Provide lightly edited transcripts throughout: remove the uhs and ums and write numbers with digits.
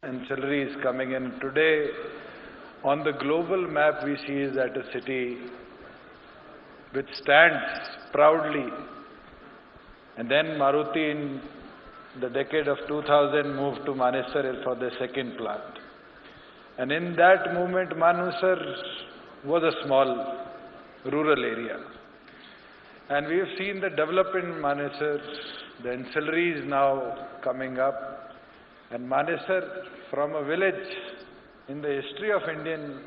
ancillaries coming in. Today, on the global map, we see is that a city which stands proudly. And then Maruti in the decade of 2000 moved to Manesar for the second plant. And in that movement, Manesar was a small rural area. And we have seen the development in Manesar, the ancillaries now coming up. And Manesar, from a village in the history of Indian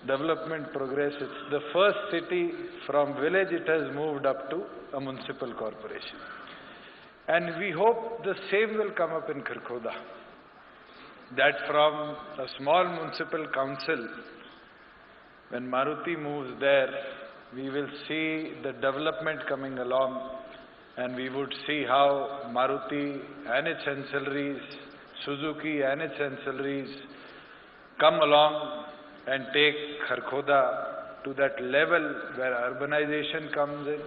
development progress, it's the first city from village it has moved up to a municipal corporation. And we hope the same will come up in Kharkhoda, that from a small municipal council, when Maruti moves there, we will see the development coming along, and we would see how Maruti and its ancillaries, Suzuki and its ancillaries come along and take Kharkhoda to that level where urbanization comes in,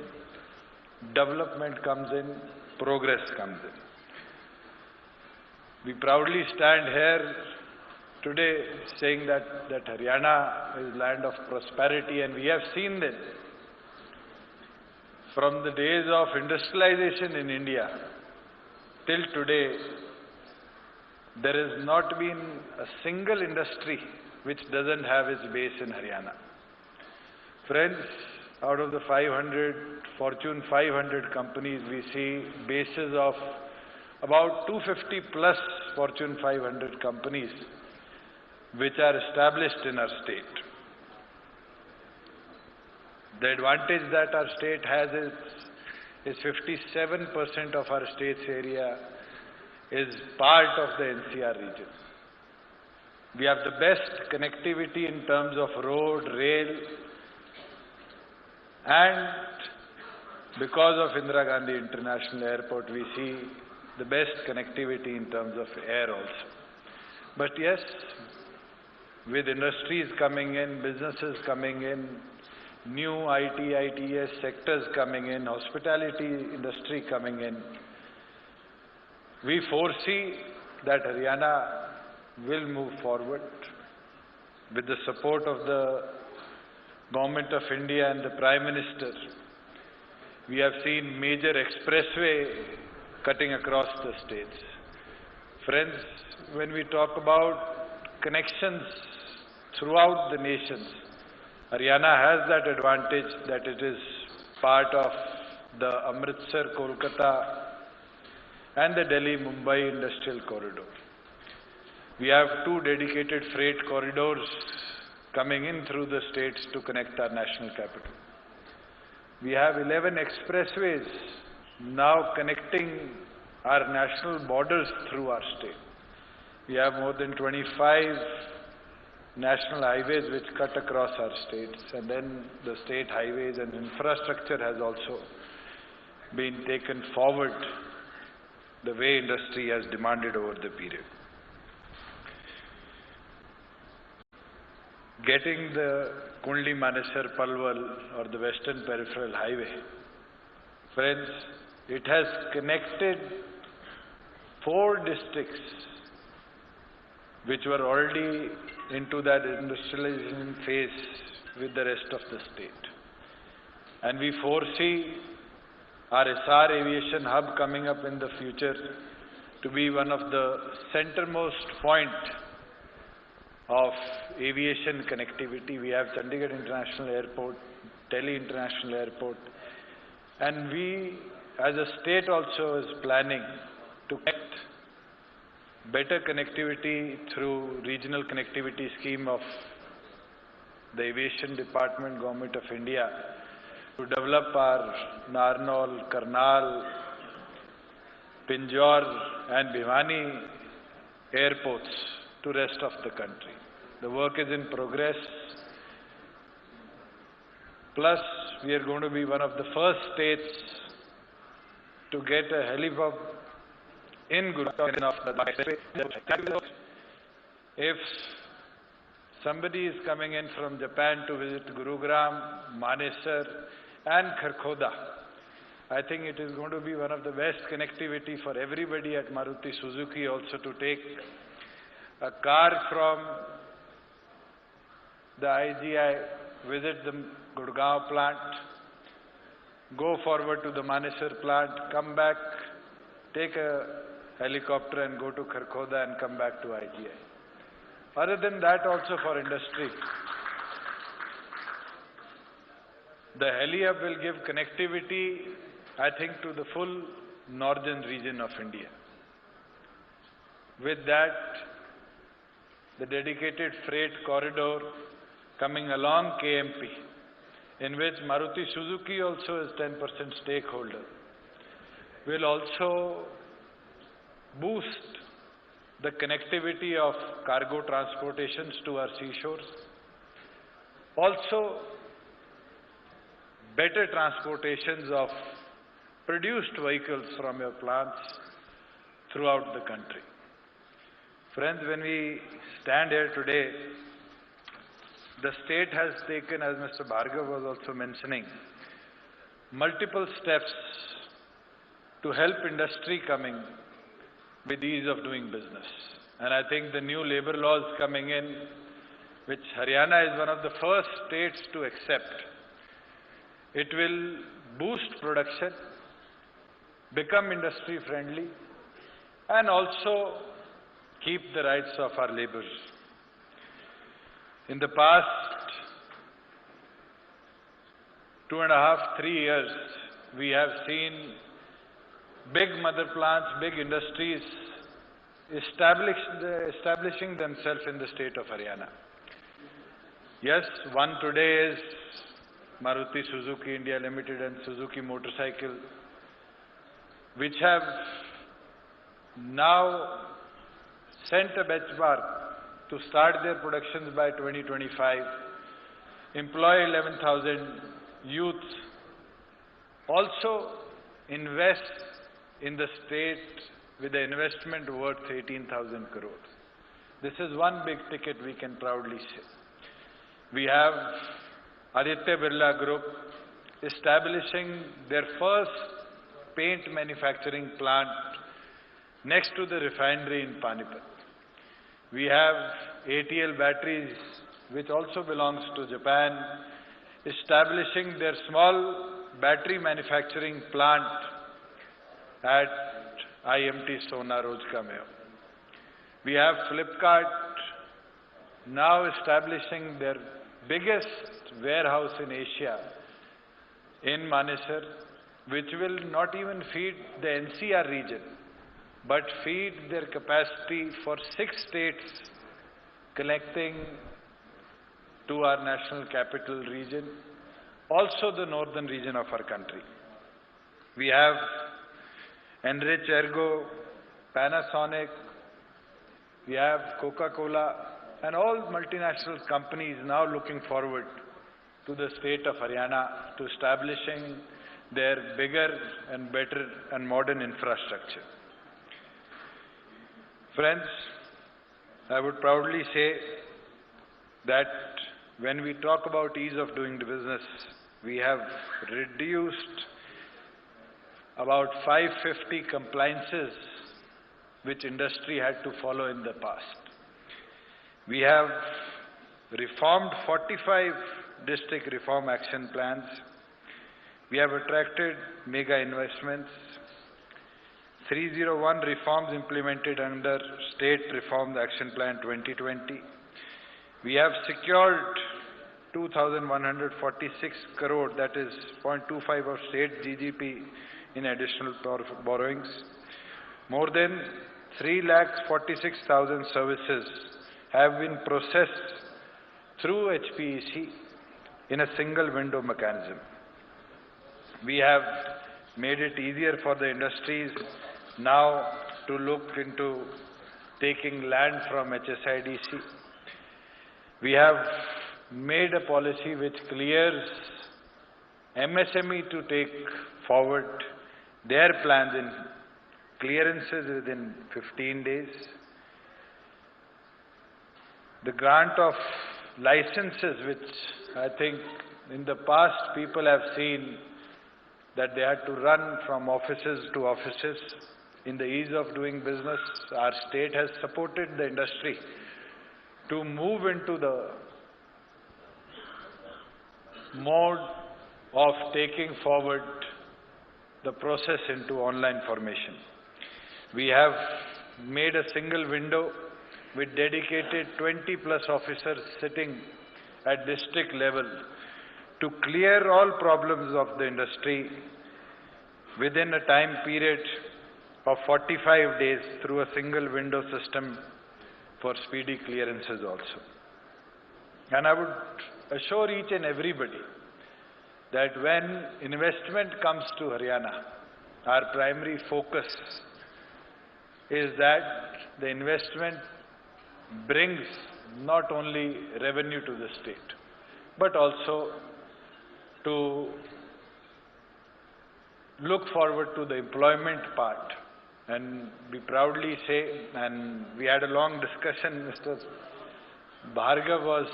development comes in, progress comes in. We proudly stand here today saying that Haryana is land of prosperity, and we have seen that from the days of industrialization in India till today, there has not been a single industry which doesn't have its base in Haryana. Friends, out of the Fortune 500 companies, we see bases of about 250 plus Fortune 500 companies which are established in our state. The advantage that our state has is 57% of our state's area is part of the NCR region. We have the best connectivity in terms of road, rail, and because of Indira Gandhi International Airport, we see the best connectivity in terms of air also. But yes, with industries coming in, businesses coming in, new IT, ITS sectors coming in, hospitality industry coming in, we foresee that Haryana will move forward with the support of the Government of India and the Prime Minister. We have seen major expressway cutting across the states. Friends, when we talk about connections throughout the nations, Haryana has that advantage that it is part of the Amritsar, Kolkata and the Delhi-Mumbai industrial corridor. We have 2 dedicated freight corridors coming in through the states to connect our national capital. We have 11 expressways now connecting our national borders through our state. We have more than 25 national highways which cut across our states, and then the state highways and infrastructure has also been taken forward the way industry has demanded over the period. Getting the Kundli-Manesar-Palwal or the Western Peripheral Highway, friends, it has connected 4 districts which were already into that industrialization phase with the rest of the state. And we foresee our SR aviation hub coming up in the future to be one of the centermost point of aviation connectivity. We have Chandigarh International Airport, Delhi International Airport, and we as a state also is planning to connect better connectivity through regional connectivity scheme of the Aviation Department, Government of India, to develop our Narnaul, Karnal, Pinjore and Bhiwani airports to rest of the country. The work is in progress. Plus, we are going to be one of the first states to get a helipad in Gurugram. If somebody is coming in from Japan to visit Gurugram, Manesar and Kharkhoda, I think it is going to be one of the best connectivity for everybody at Maruti Suzuki also to take a car from the IGI, visit the Gurgaon plant, go forward to the Manesar plant, come back, take a helicopter and go to Kharkhoda and come back to IGI. Other than that also for industry, the heli-hub will give connectivity, I think, to the full northern region of India. With that, the dedicated freight corridor coming along KMP, in which Maruti Suzuki also is 10% stakeholder, will also boost the connectivity of cargo transportations to our seashores. Also, better transportations of produced vehicles from your plants throughout the country. Friends, when we stand here today, the state has taken, as Mr. Bhargav was also mentioning, multiple steps to help industry coming with ease of doing business. And I think the new labor laws coming in, which Haryana is one of the first states to accept, it will boost production, become industry friendly, and also keep the rights of our laborers. In the past 2.5, 3 years, we have seen big mother plants, big industries establishing themselves in the state of Haryana. Yes, one today is Maruti Suzuki India Limited and Suzuki Motorcycle, which have now sent a benchmark to start their productions by 2025, employ 11,000 youths, also invest in the state with an investment worth 18,000 crores. This is one big ticket we can proudly say. We have Aditya Birla Group establishing their first paint manufacturing plant next to the refinery in Panipat. We have ATL Batteries, which also belongs to Japan, establishing their small battery manufacturing plant at IMT Sona Rojka Mein. We have Flipkart now establishing their biggest warehouse in Asia in Manesar, which will not even feed the NCR region, but feed their capacity for 6 states connecting to our national capital region, also the northern region of our country. We have Enrich Ergo, Panasonic, we have Coca-Cola, and all multinational companies now looking forward to the state of Haryana to establishing their bigger and better and modern infrastructure. Friends, I would proudly say that when we talk about ease of doing the business, we have reduced about 550 compliances which industry had to follow in the past. We have reformed 45 district reform action plans. We have attracted mega investments. 301 reforms implemented under State Reform Action Plan 2020. We have secured 2,146 crore, that is 0.25 of state GDP in additional borrowings. More than 3,46,000 services have been processed through HPEC in a single window mechanism. We have made it easier for the industries now to look into taking land from HSIDC. We have made a policy which clears MSME to take forward their plans in clearances within 15 days. The grant of licenses, which I think in the past people have seen that they had to run from offices to offices. In the ease of doing business, our state has supported the industry to move into the mode of taking forward the process into online formation. We have made a single window with dedicated 20+ officers sitting at district level to clear all problems of the industry within a time period of 45 days through a single window system for speedy clearances also. And I would assure each and everybody that when investment comes to Haryana, our primary focus is that the investment brings not only revenue to the state, but also to look forward to the employment part. And we proudly say, and we had a long discussion, Mr. Bhargav was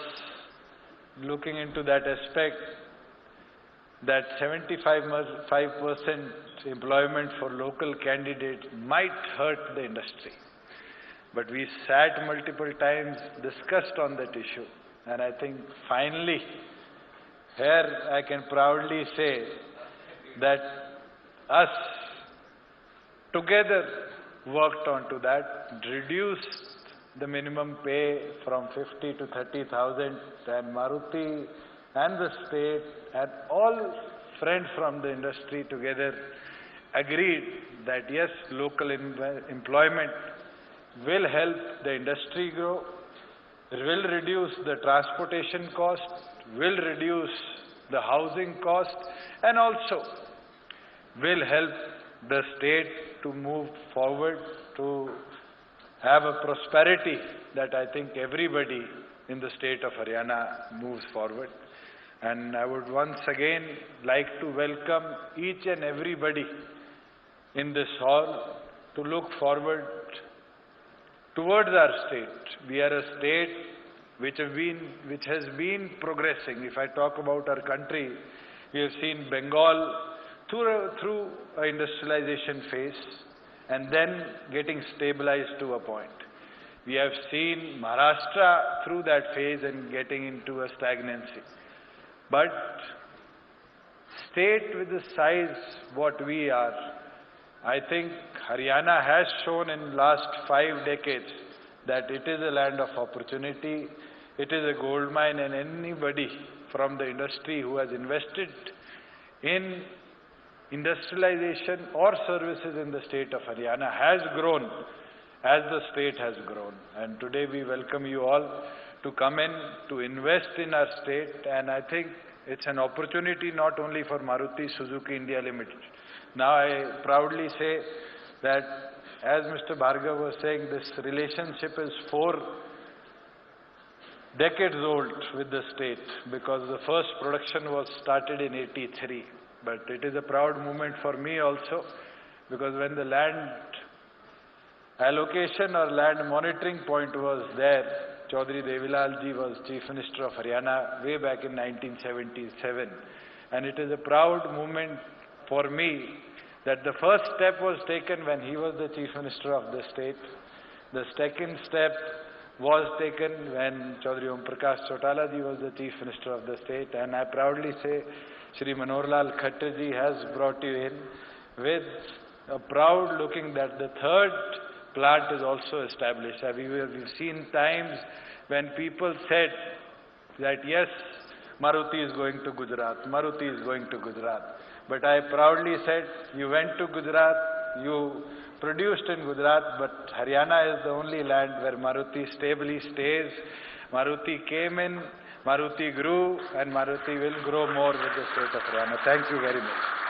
looking into that aspect, that 75% employment for local candidates might hurt the industry. But we sat multiple times, discussed on that issue, and I think finally, here I can proudly say that us together worked onto that, reduced the minimum pay from 50 to 30,000, and Maruti and the state and all friends from the industry together agreed that yes, local employment will help the industry grow, will reduce the transportation cost, will reduce the housing cost, and also will help the state to move forward, to have a prosperity that I think everybody in the state of Haryana moves forward. And I would once again like to welcome each and everybody in this hall to look forward towards our state. We are a state which has been progressing. If I talk about our country, we have seen Bengal through an industrialization phase and then getting stabilized to a point. We have seen Maharashtra through that phase and getting into a stagnancy. But state with the size what we are, I think Haryana has shown in last 5 decades that it is a land of opportunity, it is a gold mine, and anybody from the industry who has invested in industrialization or services in the state of Haryana has grown as the state has grown. And today we welcome you all to come in, to invest in our state, and I think it's an opportunity not only for Maruti Suzuki India Limited. Now I proudly say that, as Mr. Bhargav was saying, this relationship is 4 decades old with the state, because the first production was started in '83. But it is a proud moment for me also, because when the land allocation or land monitoring point was there, Chaudhry Devilal ji was Chief Minister of Haryana way back in 1977. And it is a proud moment for me that the first step was taken when he was the Chief Minister of the state. The second step was taken when Chaudhry Om Prakash Chautala ji was the Chief Minister of the state. And I proudly say, Shri Manohar Lal Khattar ji has brought you in with a proud looking that the third plant is also established. We've seen times when people said that yes, Maruti is going to Gujarat, Maruti is going to Gujarat. But I proudly said, you went to Gujarat, you produced in Gujarat, but Haryana is the only land where Maruti stably stays. Maruti came in, Maruti grew, and Maruti will grow more with the state of Haryana. Thank you very much.